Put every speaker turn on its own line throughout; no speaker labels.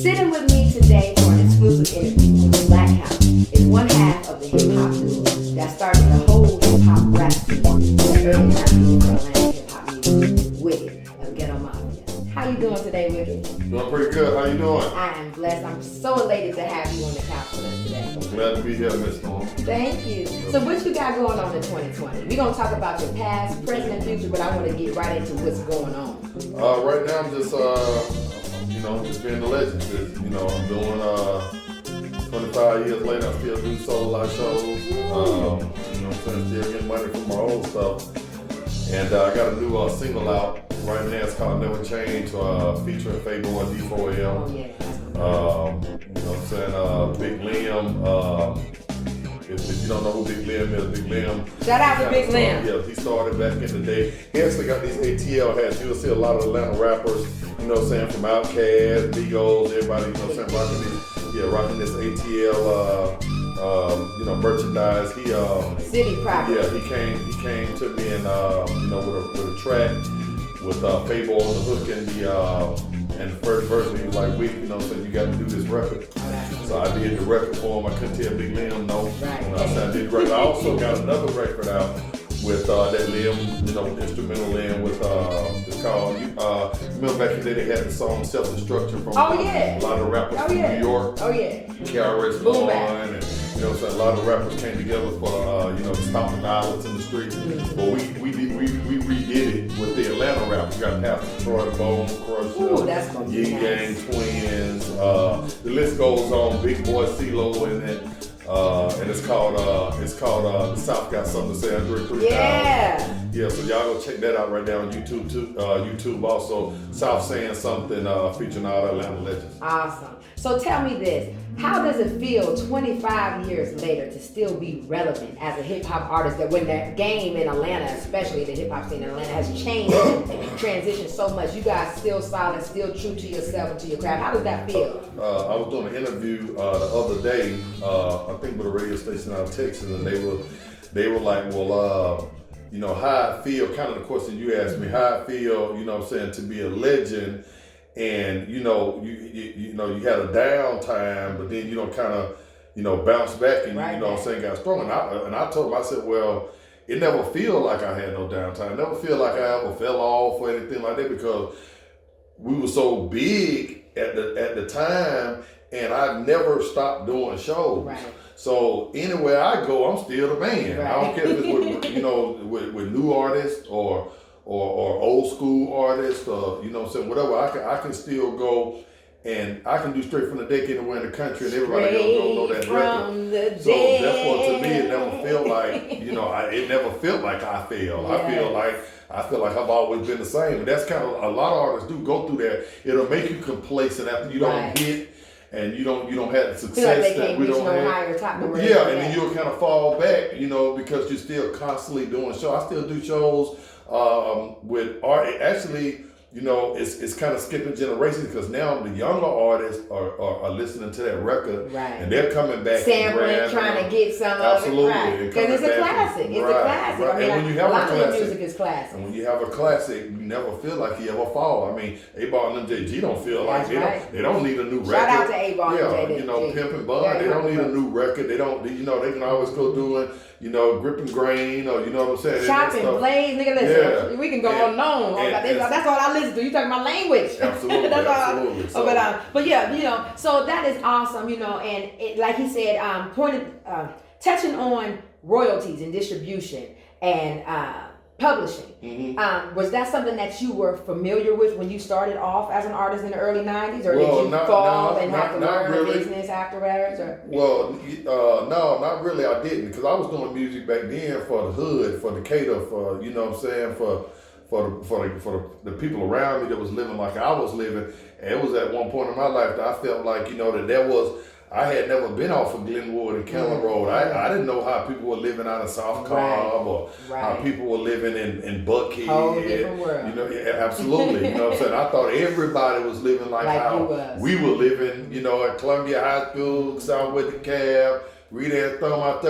Sitting with me today for an exclusive interview with Black House is one half of the hip-hop duo that started the whole hip-hop rap scene in the early 90s for Atlanta hip-hop music, Wicked of Ghetto Mafia. How you doing today, Wicked?
Doing pretty good. How you doing?
I am blessed. I'm so elated to have you on the couch with us today.
I'm glad to be here, Miss Storm.
Thank you. So what you got going on in 2020? We're going to talk about your past, present, and future, but I want to get right into what's going on.
Right now I'm just, just being a legend. I'm doing 25 years later, I still do solo live shows. Still getting money from my old stuff. And I got a new single out right now. It's called Never Change, featuring Fable and D4L. Big Liam. If you don't know who Big Liam is, Big Liam.
Shout out to Big Liam.
Yeah, he started back in the day. He actually got these ATL hats. You'll see a lot of Atlanta rappers, from Outkast, Migos, everybody, rocking this ATL, merchandise.
City property.
Yeah, he came to me and, with a track with Fable on the hook and the first verse, he was like, you got to do this record. So I did the record for him. I couldn't tell Big Liam no. Right. I said I did the record. I also got another record out with that Liam, instrumental Liam with, it's called, remember back in the day they had the song Self-Destruction from a lot of rappers from New York.
Oh yeah.
KRS One and a lot of rappers came together for to stop the violence in the streets.
Mm-hmm.
But we redid it with the Atlanta rap. We got half Troy, Bone, Crush, Yin Gang Twins. The list goes on. Big Boy CeeLo in it. And it's called The South Got Something to Say. Under 3000. Yeah, so y'all go check that out right now on YouTube too. YouTube also, South Saying Something, featuring all the Atlanta legends.
Awesome. So tell me this, how does it feel 25 years later to still be relevant as a hip hop artist, that when that game in Atlanta, especially the hip hop scene in Atlanta, has changed and transitioned so much, you guys still solid, still true to yourself and to your craft? How does that feel?
I was doing an interview the other day, I think with a radio station out of Texas, and they were like, well, how I feel, kind of the question you asked me, how I feel, to be a legend, and you had a downtime, but then kind of bounce back and got strong. And I told him, I said, well, it never feel like I had no downtime. It never feel like I ever fell off or anything like that, because we were so big at the time, and I never stopped doing shows. Right. So anywhere I go, I'm still the man. Right. I don't care if it's with new artists or old school artists, or whatever. I can still go, and I can do Straight from the Deck anywhere in the country, and everybody else don't know that record. So that's what, to me, it never felt like it never felt like I failed. Yeah. I feel like I've always been the same, and that's kind of a lot of artists do go through that. It'll make you complacent after you don't hit. And you don't have the success that we don't have. Higher top and then you'll kind of fall back, because you're still constantly doing shows. I still do shows with art. Actually, it's kind of skipping generations, because now the younger artists are listening to that record, and they're coming back,
sampling, trying to get some of it, because it's a classic. It's a classic.
Right. And when you have
a lot
classic,
of music is classic.
And when you have a classic, you never feel like you ever fall. I mean, A-Ball and MJG don't feel like they don't need a new record.
Shout out to A-Ball and MJG.
Pimp and Bun, they don't need a new record. They don't. They can always go doing. Grip and Grain, or you know what I'm saying?
Chop and Blaze, nigga, listen. We can go on and on. That's all I listen to. You talking my language.
Absolutely.
That's
absolutely.
So that is awesome, and it, like he said, touching on royalties and distribution and publishing. Mm-hmm. Was that something that you were familiar with when you started off as an artist in the early 90s? Or did you fall and have to learn the business afterwards? Or?
Well, no, not really. I didn't, because I was doing music back then for the hood, for Decatur, for, for the people around me that was living like I was living. And it was at one point in my life that I felt like, that was, I had never been off of Glenwood and Keller Road. I didn't know how people were living out of South Cobb, or how people were living in Buckhead.
Whole different world.
Absolutely. You know what I'm saying? I thought everybody was living like how we were living, at Columbia High School, Southwest DeKalb, Rita and Thumb. I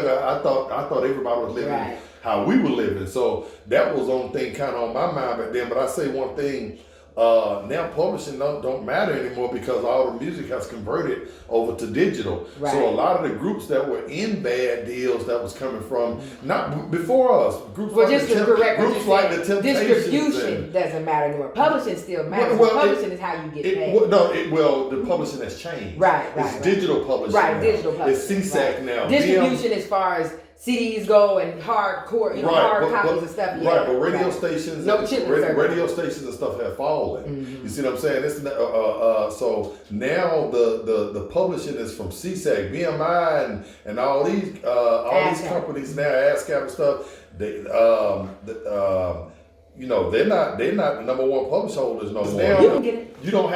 thought everybody was living how we were living. So that was on thing kind of on my mind back then. But I say one thing. Now publishing don't matter anymore because all the music has converted over to digital.
Right.
So a lot of the groups that were in bad deals that was coming from not before us, groups like the Temptations.
Distribution doesn't matter anymore. Publishing still matters. Publishing is how you get paid.
The publishing has changed. It's digital publishing. Right,
digital publishing.
It's CSAC now.
Distribution as far as CDs go and hardcore, hard copies and stuff. Yeah,
but radio stations, radio stations and stuff have fallen. Mm-hmm. You see what I'm saying? It's so now the publishing is from CSAC, BMI, and all these companies now, ASCAP and stuff. They're not the number one publisher holders no more.
You can get it.
You don't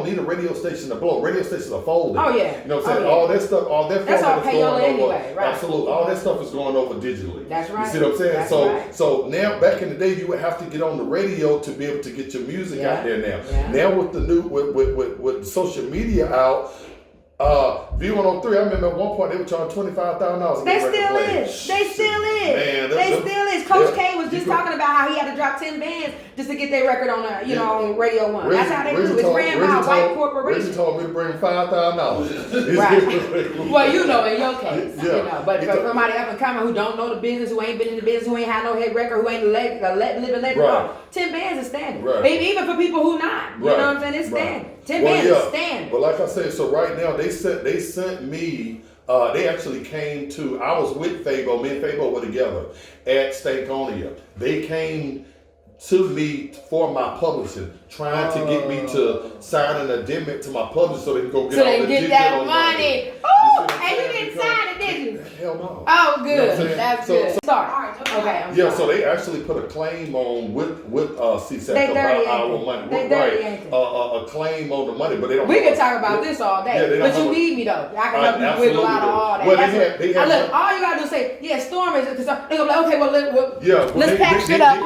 need a radio station to blow. Radio stations are folding.
Oh yeah.
You know what I'm saying? All that stuff,
that's all payola anyway, right?
Absolutely. All that stuff is going over digitally.
That's right.
You see what I'm saying?
That's
so now back in the day you would have to get on the radio to be able to get your music out there now.
Yeah.
Now with the new with social media out, V103, I remember at one point they were charging $25,000.
They still is. Coach K was just talking about how he had to drop 10 bands just to get their record on on Radio 1. That's how they do it. It's ran by a white corporation.
Reggie told me to bring $5,000.
Right. Well, in your case, but for somebody up and coming who don't know the business, who ain't been in the business, who ain't had no head record, who ain't living legend, 10 bands is standard. Right. Even for people who not, you know what I'm saying? It's standard. 10 bands is standard.
But like I said, so right now they sent me. They actually came to. I was with Fabo. Me and Fabo were together at Stankonia. They came to me for my publishing, trying to get me to sign an addendum to my publisher so they can go get
that money. Oh, and you didn't sign it, did you?
Hell no.
Oh, good. That's good. Sorry. Okay.
So they actually put a claim on with CSAC about our money. A claim on the money, but they don't.
We can talk about this all day, but you need me though. I can help you wiggle out of all that.
Well,
look, all you gotta do is say, Storm is because they're gonna be like, okay, let's patch it up.